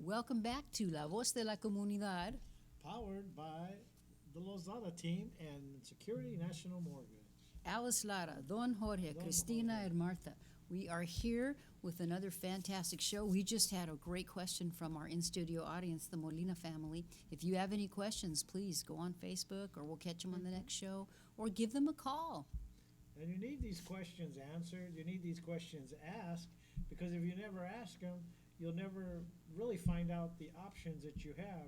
Welcome back to La Voz de la Comunidad. Powered by the Lozada team and Security National Mortgage. Alice Lara, Don Jorge, Don Cristina, Jorge. and Martha. We are here with another fantastic show. We just had a great question from our in-studio audience, the Molina family. If you have any questions, please go on Facebook or we'll catch them on the next show or give them a call. And you need these questions answered. You need these questions asked because if you never ask them, you'll never really find out the options that you have.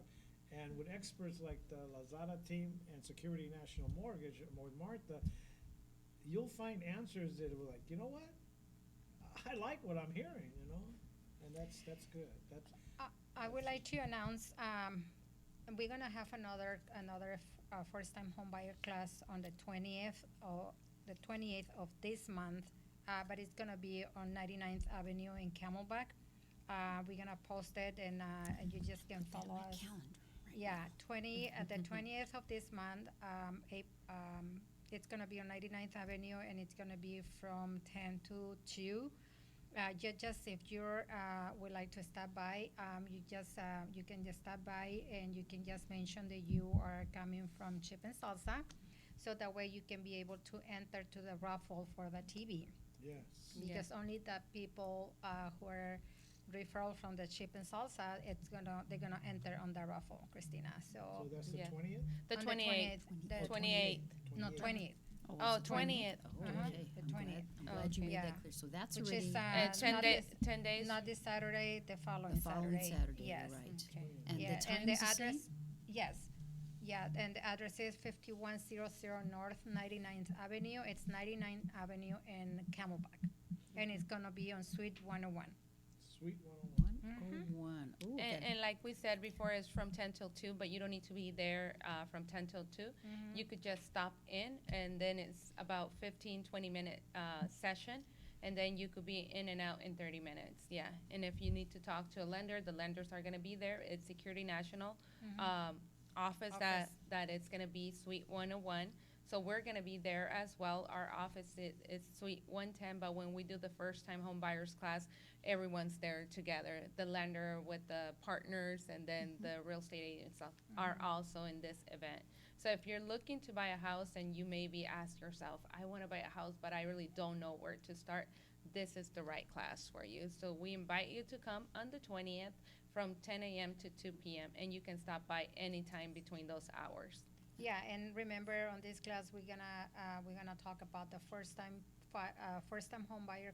And with experts like the Lozada team and Security National Mortgage, or with Martha, you'll find answers that are like, you know what? I like what I'm hearing, and that's good. I would like to announce we're gonna have another first-time homebuyer class on the 28th of this month, but it's gonna be on 99th Avenue in Camelback. We're gonna post it, and you just can Got it on follow my us. calendar. Right Yeah, the 20th of this month. It's gonna be on 99th Avenue, and it's gonna be from 10 to 2. Just if you would like to stop by, you can just stop by and you can just mention that you are coming from Chip and Salsa, so that way you can be able to enter to the raffle for the TV. Yes. Because only the people who are referral from the Chip and Salsa, they're gonna enter on the raffle, Christina. So that's the Yeah. 20th? The On 28th. the 28th. No, 20th. Oh, 20th. Oh, Uh-huh, okay. the I'm glad, 20th. I'm glad you made Yeah. that clear. So that's Which already is 10 not days. this- 10 days. Not this Saturday, the following the following Saturday. Yes. You're right. Okay. And Yeah, the time and the is the address, same? yes. Yeah, and the address is 5100 North 99th Avenue. It's 99th Avenue in Camelback. And it's gonna be on Suite 101. Suite 101. 101. Ooh, And like we said before, it's from 10 till 2, but you don't need to be there from 10 till 2. Mm-hmm. You could just stop in, and then it's about 15, 20-minute session, and then you could be in and out in 30 minutes. Yeah. And if you need to talk to a lender, the lenders are going to be there. It's Security National office that it's going to be Suite 101. So we're going to be there as well. Our office is Suite 110, but when we do the first-time home buyers class, everyone's there together. The lender with the partners and then the real estate agents are also in this event. So if you're looking to buy a house and you maybe ask yourself, I want to buy a house, but I really don't know where to start, this is the right class for you. So we invite you to come on the 20th from 10 a.m. to 2 p.m., and you can stop by anytime between those hours. Yeah, and remember on this class we're gonna talk about the first-time home buyer,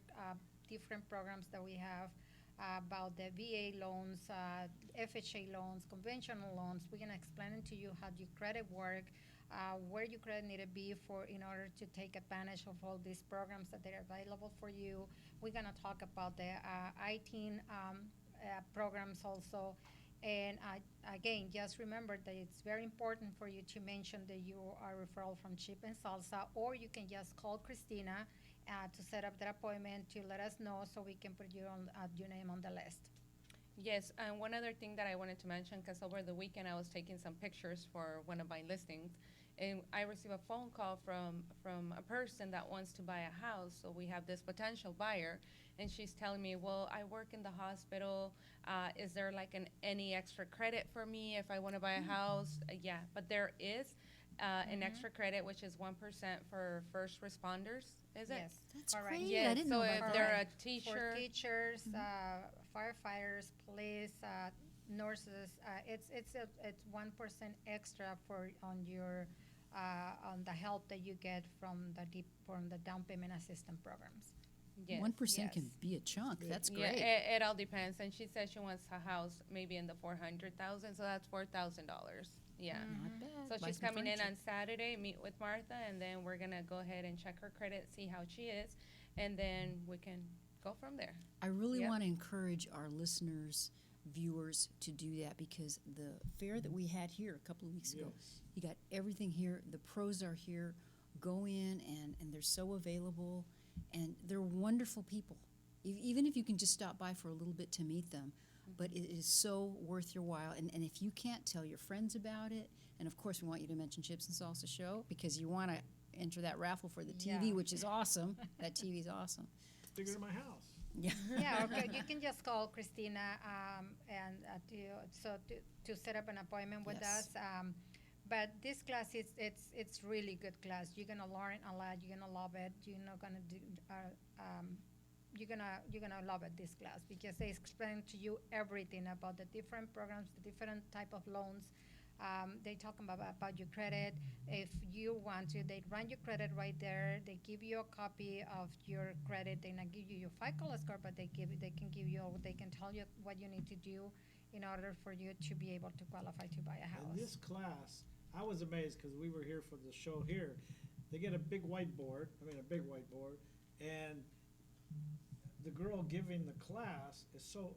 different programs that we have, about the VA loans, FHA loans, conventional loans. We're gonna explain it to you how your credit work, where your credit need to be in order to take advantage of all these programs that are available for you. We're gonna talk about the ITIN programs also. And again, just remember that it's very important for you to mention that you are a referral from Chip and Salsa, or you can just call Christina to set up that appointment to let us know so we can put your name on the list. Yes, and one other thing that I wanted to mention, because over the weekend I was taking some pictures for one of my listings, and I received a phone call from a person that wants to buy a house. So we have this potential buyer, and she's telling me, well, I work in the hospital. Is there like any extra credit for me if I want to buy a house? Yeah, but there is an extra credit, which is 1% for first responders, is it? Yes, That's correct. great. Yes, I didn't so know if about they're that. a teacher. For teachers, firefighters, police, nurses, it's 1% extra on the help that you get from the down payment assistance programs. Yes. 1% can Yes. be a chunk. That's Yeah, great. it all depends. And she said she wants a house maybe in the 400,000, so that's $4,000. Yeah. Not bad. So Buy she's some coming in furniture. on Saturday, meet with Martha, and then we're gonna go ahead and check her credit, see how she is, and then we can go from there. I really Yep. want to encourage our listeners, viewers, to do that because the fair that we had here a couple of weeks ago, Yes. you got everything here. The pros are here. Go in, and they're so available, and they're wonderful people. Even if you can just stop by for a little bit to meet them. But it is so worth your while. And if you can't tell your friends about it, and of course we want you to mention Chips and Salsa Show because you want to enter that raffle for the TV, Yeah. which is awesome. That TV is awesome. Bigger than my house. Yeah. Yeah, okay, you can just call Christina, and, to set up an appointment with Yes. us. But this class it's really good class. You're gonna learn a lot. You're gonna love it. You're not gonna do, you're gonna love it, this class, because they explain to you everything about the different programs, the different type of loans. They talk about your credit. If you want to, they run your credit right there. They give you a copy of your credit. They not give you your FICO score, but they can give you, they can tell you what you need to do in order for you to be able to qualify to buy a In house. this class, I was amazed because we were here for the show here. They get a big whiteboard, a big whiteboard, and the girl giving the class is so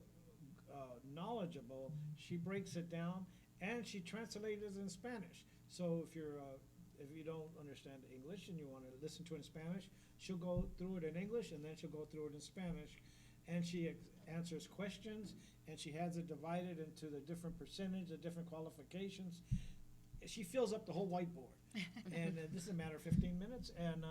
knowledgeable. She breaks it down and she translates it in Spanish. So if you don't understand English and you want to listen to it in Spanish, she'll go through it in English and then she'll go through it in Spanish, and she answers questions and she has it divided into the different percentage, the different qualifications. She fills up the whole whiteboard, and this is a matter of 15 minutes, and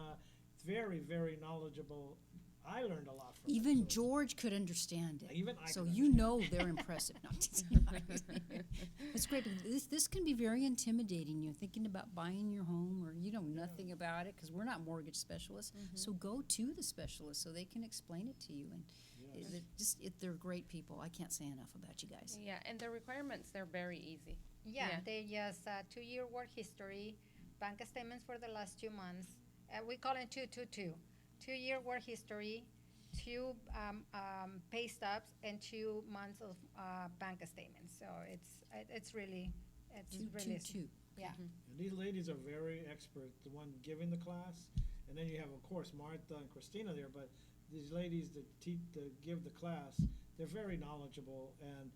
very, very knowledgeable. I learned a lot from it. Even So George could understand it. Even I So could you understand. know they're impressive. No, I'm just kidding. It's great. But this can be very intimidating. You're thinking about buying your home, or you know nothing about it, because we're not mortgage specialists. So go to the specialist so they can explain it to you. And Yes. they're great people. I can't say enough about you guys. Yeah, and the requirements, they're very easy. Yeah, Yeah. they just 2-year work history, bank statements for the last 2 months. We call it 222. 2-year work history, two pay stubs, and 2 months of bank statements. So it's really Two. yeah. And these ladies are very expert, the one giving the class, and then you have, of course, Martha and Christina there, but these ladies that give the class, they're very knowledgeable, and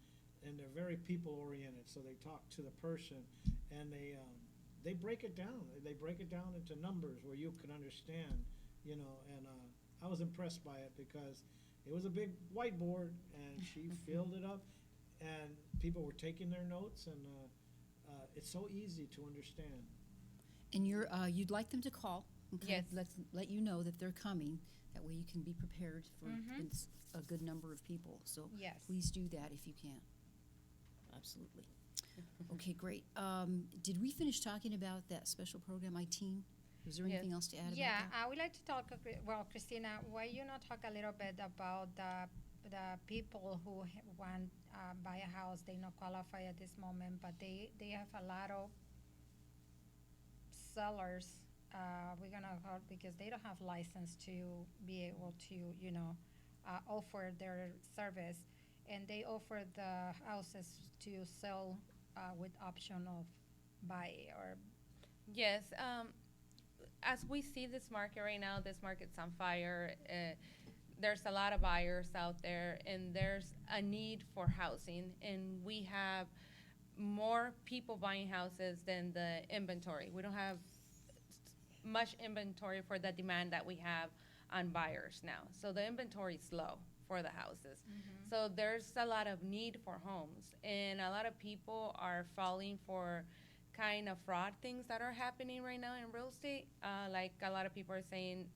they're very people-oriented, so they talk to the person, and they break it down. They break it down into numbers where you can understand, and I was impressed by it because it was a big whiteboard, and she filled it up, and people were taking their notes, and it's so easy to understand. And you'd like them to call and kind Yes. of let you know that they're coming. That way you can be prepared for a good number of people. So Yes. please do that if you can. Absolutely. Okay, great. Did we finish talking about that special program, I-Teen? Was there Yes. anything else to add Yeah, about that? I would like to talk, Christina, why you not talk a little bit about the people who want buy a house, they not qualify at this moment, but they have a lot of sellers, we're gonna call, because they don't have license to be able to, offer their service, and they offer the houses to sell with option of buy or. Yes, as we see this market right now, this market's on fire. There's a lot of buyers out there, and there's a need for housing, and we have more people buying houses than the inventory. We don't have much inventory for the demand that we have on buyers now. So the inventory is low for the houses. So there's a lot of need for homes, and a lot of people are falling for kind of fraud things that are happening right now in real estate. Like a lot of people are saying,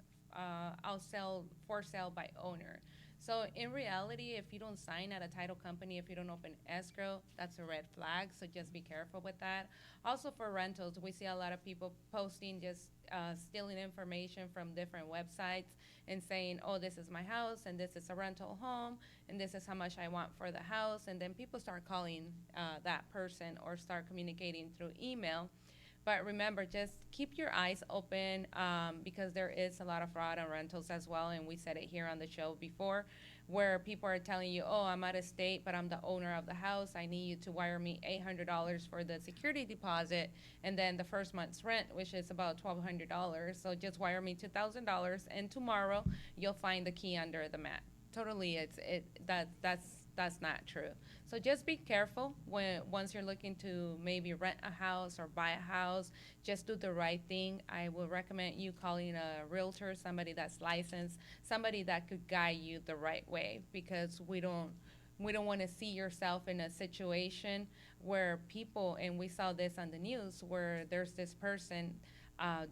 I'll sell for sale by owner. So in reality, if you don't sign at a title company, if you don't open escrow, that's a red flag. So just be careful with that. Also for rentals, we see a lot of people posting just stealing information from different websites and saying, oh, this is my house and this is a rental home and this is how much I want for the house. And then people start calling that person or start communicating through email. But remember, just keep your eyes open because there is a lot of fraud on rentals as well. And we said it here on the show before, where people are telling you, oh, I'm out of state, but I'm the owner of the house. I need you to wire me $800 for the security deposit. And then the first month's rent, which is about $1,200. So just wire me $2,000. And tomorrow you'll find the key under the mat. Totally, that's not true. So just be careful once you're looking to maybe rent a house or buy a house. Just do the right thing. I would recommend you calling a realtor, somebody that's licensed, somebody that could guide you the right way, because we don't want to see yourself in a situation where people, and we saw this on the news, where there's this person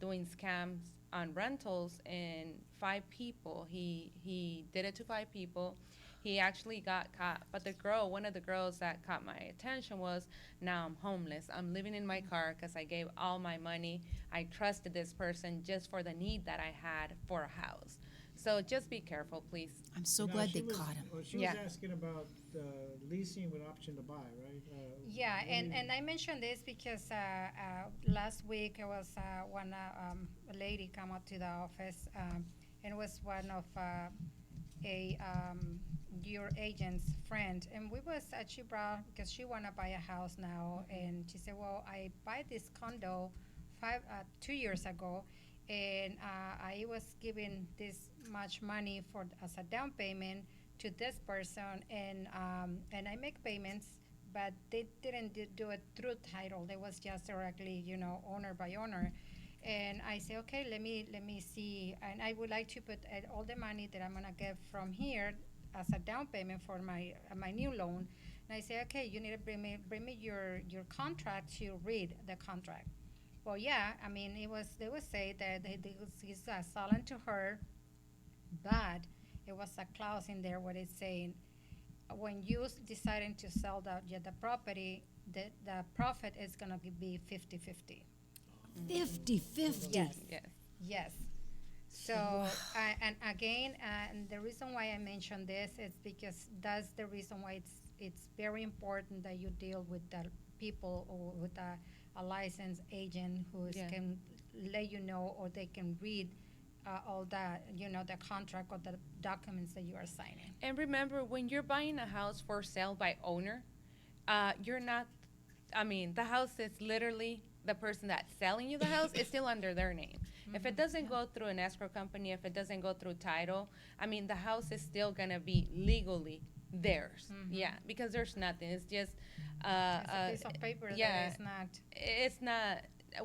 doing scams on rentals and 5 people. He did it to 5 people. He actually got caught. But one of the girls that caught my attention was, now I'm homeless. I'm living in my car because I gave all my money. I trusted this person just for the need that I had for a house. So just be careful, please. I'm so Now, glad she they was- caught him. Well, she Yeah. was asking about leasing with option to buy, right? Yeah, what do and, you- and I mentioned this because last week it was one a lady come up to the office, and it was one of a your agent's friend, and we was she brought because she wanna buy a house now, and she said, well, I buy this condo 2 years ago, and I was giving this much money for as a down payment to this person, and I make payments, but they didn't do it through title. They was just directly, owner by owner. And I say, okay, let me see, and I would like to put all the money that I'm gonna get from here as a down payment for my new loan. And I say, okay, you need to bring me your contract to read the contract. Well, yeah, I mean, they would say that he's selling to her, but it was a clause in there where it's saying when you deciding to sell the property, the profit is gonna be 50-50. 50-50. Yes. Yes. Yes. So, and again, and the reason why I mention this is because that's the reason why it's very important that you deal with the people or with a licensed agent who Yeah. can let you know, or they can read all that, the contract or the documents that you are signing. And remember, when you're buying a house for sale by owner, you're not, I mean, the house is literally the person that's selling you the house is still under their name. If it doesn't go through an escrow company, if it doesn't go through title, I mean, the house is still going to be legally theirs. Yeah, because there's nothing. It's just, It's a piece of paper yeah. that is not. It's not,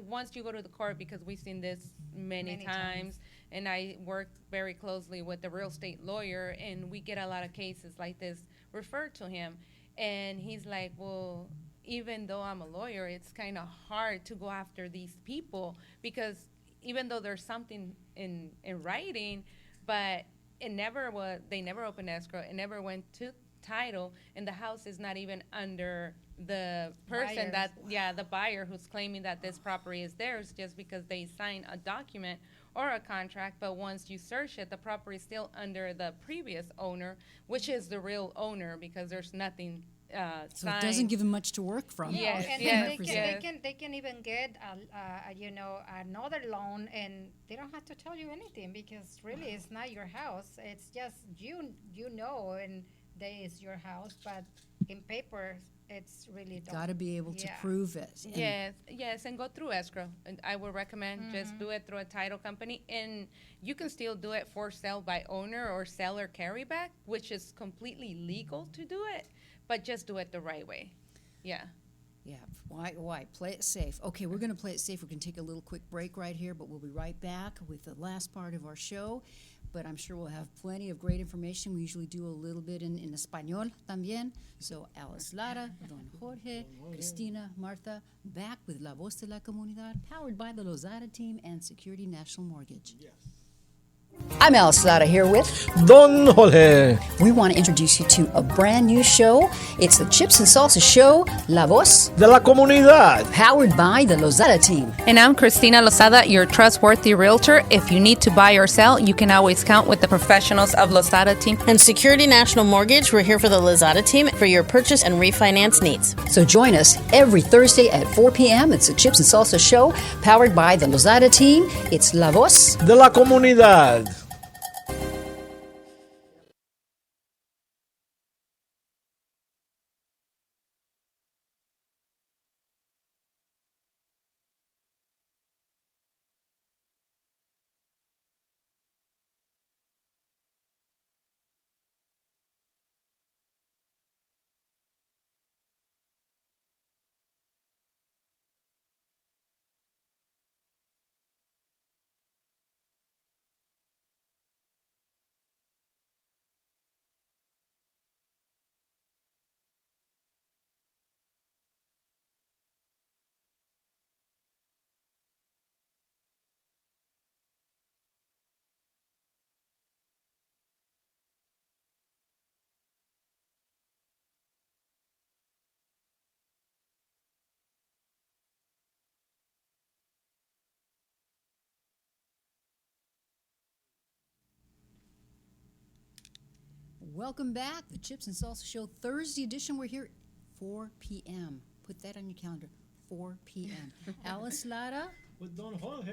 once you go to the court, because we've seen this many Many times, times. and I work very closely with the real estate lawyer, and we get a lot of cases like this referred to him, and he's like, well, even though I'm a lawyer, it's kind of hard to go after these people because even though there's something in writing, but they never opened escrow, it never went to title, and the house is not even under the person Buyers. the buyer who's claiming that this property is theirs just because they sign a document or a contract, but once you search it, the property is still under the previous owner, which is the real owner So because there's nothing it doesn't give him much to work from. No, Yes, and yes, they can, yes. they can even get another loan, and they don't have to tell you anything because really it's not your house. It's just and it's your house, but in paper it's really don't. Got to be able to Yeah. prove it. And Yes, and go through escrow. And I would recommend just do it through a title company, and you can still do it for sale by owner or seller carryback, which is completely legal to do it, but just do it the right way. Yeah. Yeah, why? Play it safe. Okay, we're going to play it safe. We're going to take a little quick break right here, but we'll be right back with the last part of our show. But I'm sure we'll have plenty of great information. We usually do a little bit in español también. So Alice Lara, Don Jorge, Cristina, Martha, back with La Voz de la Comunidad, powered by the Lozada team and Security National Mortgage. Yes. I'm Alice Lara here with. Don Jorge. We want to introduce you to a brand new show. It's the Chips and Salsa Show, La Voz, De la comunidad. powered by the Lozada team. And I'm Cristina Lozada, your trustworthy realtor. If you need to buy or sell, you can always count with the professionals of Lozada team. And Security National Mortgage, we're here for the Lozada team for your purchase and refinance needs. So join us every Thursday at 4 p.m. It's the Chips and Salsa Show, powered by the Lozada team. It's La Voz. De la comunidad. Welcome back, the Chips and Salsa Show, Thursday edition. We're here 4 p.m. Put that on your calendar, 4 p.m. Alice Lara, With Don Jorge.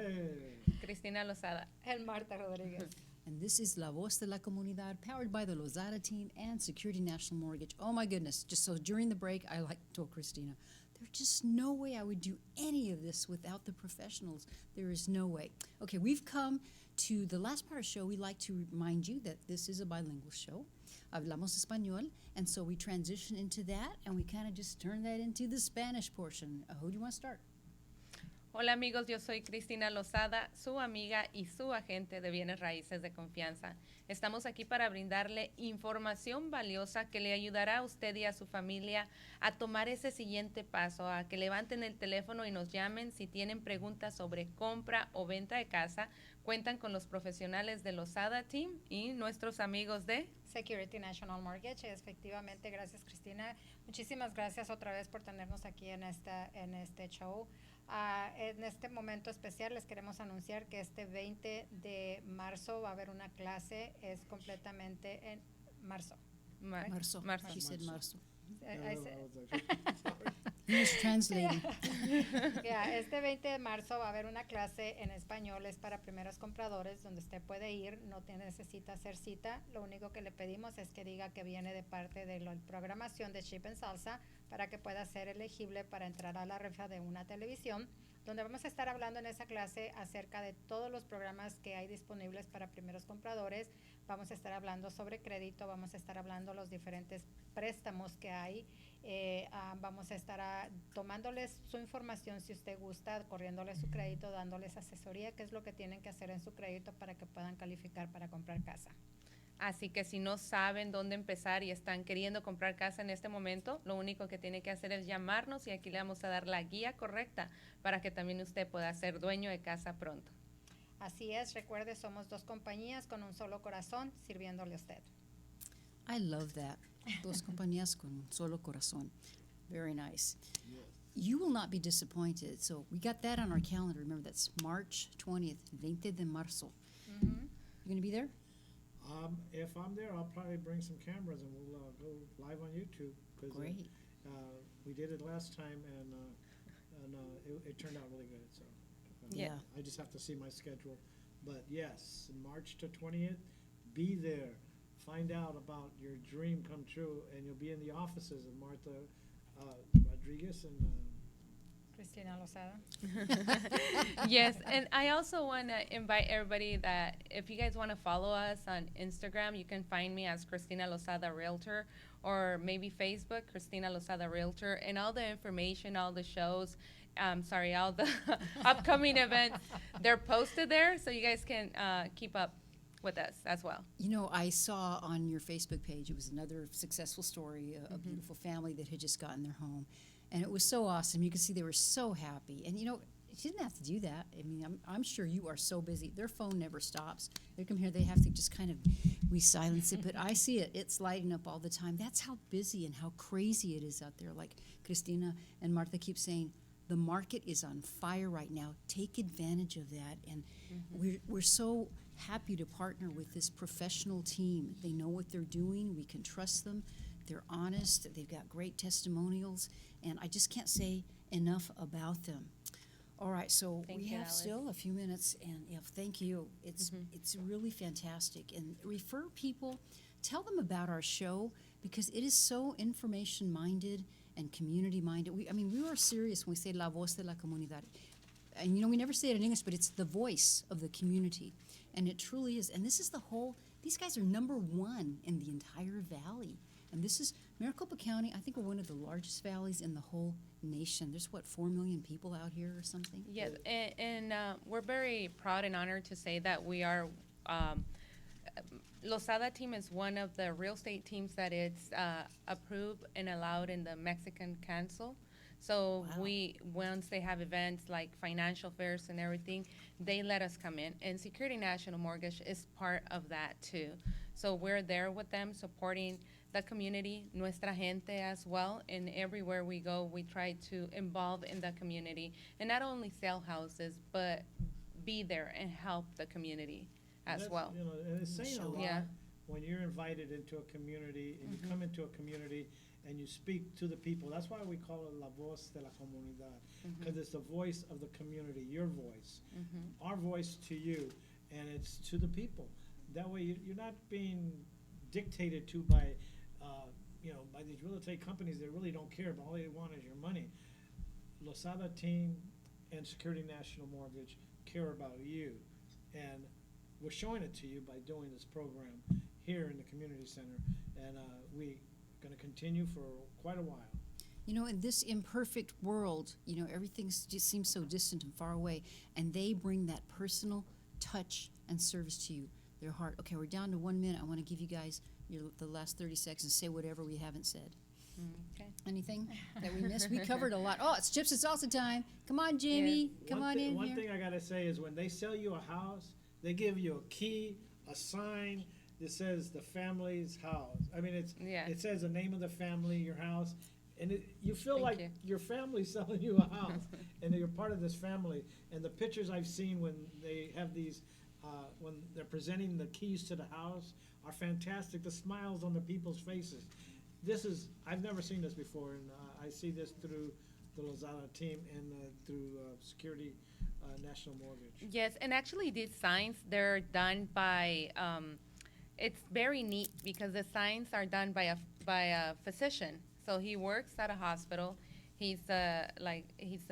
Cristina Lozada. And Marta Rodriguez. and this is La Voz de la Comunidad, powered by the Lozada team and Security National Mortgage. Oh my goodness, just so during the break, I told Christina, there's just no way I would do any of this without the professionals. There is no way. Okay, we've come to the last part of the show. We like to remind you that this is a bilingual show. Hablamos español, and so we transition into that, and we kind of just turn that into the Spanish portion. Who do you want to start? Hola amigos, yo soy Cristina Lozada, su amiga y su agente de bienes raíces de confianza. Estamos aquí para brindarle información valiosa que le ayudará a usted y a su familia a tomar ese siguiente paso, a que levanten el teléfono y nos llamen si tienen preguntas sobre compra o venta de casa. Cuentan con los profesionales de Lozada Team y nuestros amigos de Security National Mortgage, efectivamente, gracias Cristina. Muchísimas gracias otra vez por tenernos aquí en este show. En este momento especial les queremos anunciar que este 20 de marzo va a haber una clase, es completamente en marzo. Marzo. Marzo. She said Marzo. I said- He was translating. Este 20 de marzo va a haber una clase en español, es para primeros compradores, donde usted puede ir, no necesita hacer cita. Lo único que le pedimos es que diga que viene de parte de la programación de Chip and Salsa para que pueda ser elegible para entrar a la rifa de una televisión, donde vamos a estar hablando en esa clase acerca de todos los programas que hay disponibles para primeros compradores. Vamos a estar hablando sobre crédito, vamos a estar hablando los diferentes préstamos que hay. Vamos a estar tomándoles su información si usted gusta, corriéndoles su crédito, dándoles asesoría, qué es lo que tienen que hacer en su crédito para que puedan calificar para comprar casa. Así que si no saben dónde empezar y están queriendo comprar casa en este momento, lo único que tiene que hacer es llamarnos y aquí le vamos a dar la guía correcta para que también usted pueda ser dueño de casa pronto. Así es, recuerde, somos dos compañías con un solo corazón sirviéndole a usted. I love that. Dos compañías con un solo corazón. Very nice. You will not be disappointed. So we got that on our calendar. Remember, that's March 20th, 20 de marzo. You going to be there? If I'm there, I'll probably bring some cameras and we'll go live on YouTube. 'Cause, Great. we did it last time and it turned out really good. So Yeah. I just have to see my schedule. But yes, March to 20th, be there. Find out about your dream come true, and you'll be in the offices of Marta Rodriguez and Cristina Lozada. Yes, and I also want to invite everybody that if you guys want to follow us on Instagram, you can find me as Cristina Lozada Realtor, or maybe Facebook, Cristina Lozada Realtor, and all the information, all the shows, all the upcoming events, they're posted there, so you guys can keep up with us as well. You know, I saw on your Facebook page, it was another successful story, a beautiful family that had just gotten their home. And it was so awesome. You could see they were so happy. And, you know, you didn't have to do that. I mean, I'm sure you are so busy. Their phone never stops. They come here, they have to just kind of, we silence it. But I see it. It's lighting up all the time. That's how busy and how crazy it is out there. Like Cristina and Martha keep saying, the market is on fire right now. Take advantage of that. And we're so happy to partner with this professional team. They know what they're doing. We can trust them. They're honest. They've got great testimonials. And I just can't say enough about them. All right, so Thank we you, have Alice. still a few minutes, and thank you. It's really fantastic. And refer people, tell them about our show, because it is so information-minded and community-minded. We are serious when we say La Voz de la Comunidad. And, you know, we never say it in English, but it's the voice of the community. And it truly is. And this is these guys are #1 in the entire valley. And this is Maricopa County. I think we're one of the largest valleys in the whole nation. There's, 4 million people out here or something? Yes, and we're very proud and honored to say that we are, Lozada Team is one of the real estate teams that is approved and allowed in the Mexican Council. So Wow. once they have events like financial fairs and everything, they let us come in. And Security National Mortgage is part of that too. So we're there with them, supporting the community, nuestra gente as well. And everywhere we go, we try to involve in the community. And not only sell houses, but be there and help the community as that's, well. You know, and it's saying a Show lot. Yeah. when you're invited into a community and you come into a community and you speak to the people. That's why we call it La Voz de la Comunidad, because it's the voice of the community, your voice, our voice to you, and it's to the people. That way you're not being dictated to by, by these real estate companies that really don't care, but all they want is your money. Lozada team and Security National Mortgage care about you, and we're showing it to you by doing this program here in the community center, and we're going to continue for quite a while. In this imperfect world, everything just seems so distant and far away, and they bring that personal touch and service to you, their heart. Okay, we're down to 1 minute. I want to give you guys the last 30 seconds and say whatever we haven't said. Okay. Anything that we missed? We covered a lot. Oh, it's chips and salsa time. Come on, Jamie. Come on in One here. thing I got to say is when they sell you a house, they give you a key, a sign that says the family's house. I mean, it says the name of the family, your house, and you feel Thank like you. your family's selling you a house, and you're part of this family. And the pictures I've seen when they have these, when they're presenting the keys to the house, are fantastic. The smiles on the people's faces. I've never seen this before, and I see this through the Lozada team and through Security National Mortgage. Yes, and actually these signs, they're done by, it's very neat because the signs are done by a physician. So he works at a hospital. He's a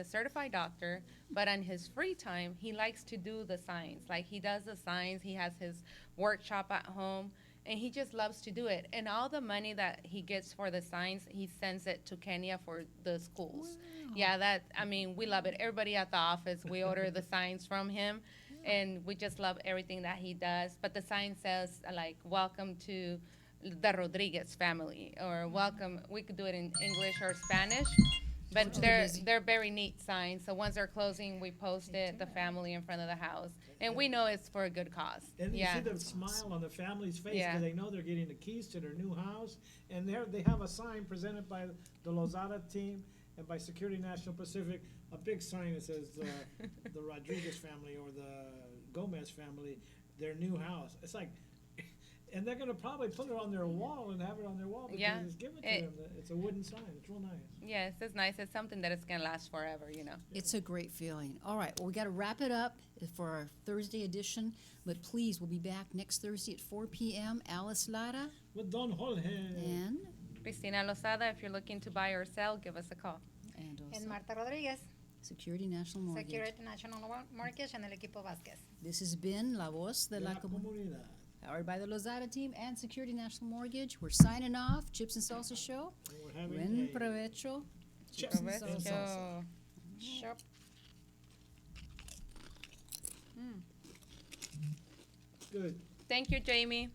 certified doctor, but on his free time, he likes to do the signs. Like he does the signs, he has his workshop at home, and he just loves to do it. And all the money that he gets for the signs, he sends it to Kenya for the schools. Wow. Yeah, we love it. Everybody at the office, we order the signs from him, and we just love everything that he does. But the sign says, like, welcome to the Rodriguez family, or welcome, we could do it in English or Spanish. But they're very neat signs. So once they're closing, we post the family in front of the house. And we know it's for a good cause. And you Yeah. see the smile on the family's face Yeah. because they know they're getting the keys to their new house. And they have a sign presented by the Lozada team and by Security National Pacific, a big sign that says the Rodriguez family or the Gomez family, their new house. It's like, and they're going to probably put it on their wall and have it on their wall because Yeah. it's given to them. It's a wooden sign. It's real nice. Yes, it's nice. It's something that it's going to last forever, It's a great feeling. All right, well, we got to wrap it up for our Thursday edition, but please, we'll be back next Thursday at 4 p.m. Alice Lara With Don Jorge. and Cristina Lozada, if you're looking to buy or sell, give us a call. And also Marta Rodriguez, Security National Mortgage. Security National Mortgage, and el equipo Vázquez. This has been La Voz de la Comunidad, Comunidad. powered by the Lozada team and Security National Mortgage. We're signing off. Chips and Salsa Show. And we're having Buen a provecho. chips and Provecho. salsa. Shop. Good. Thank you, Jamie.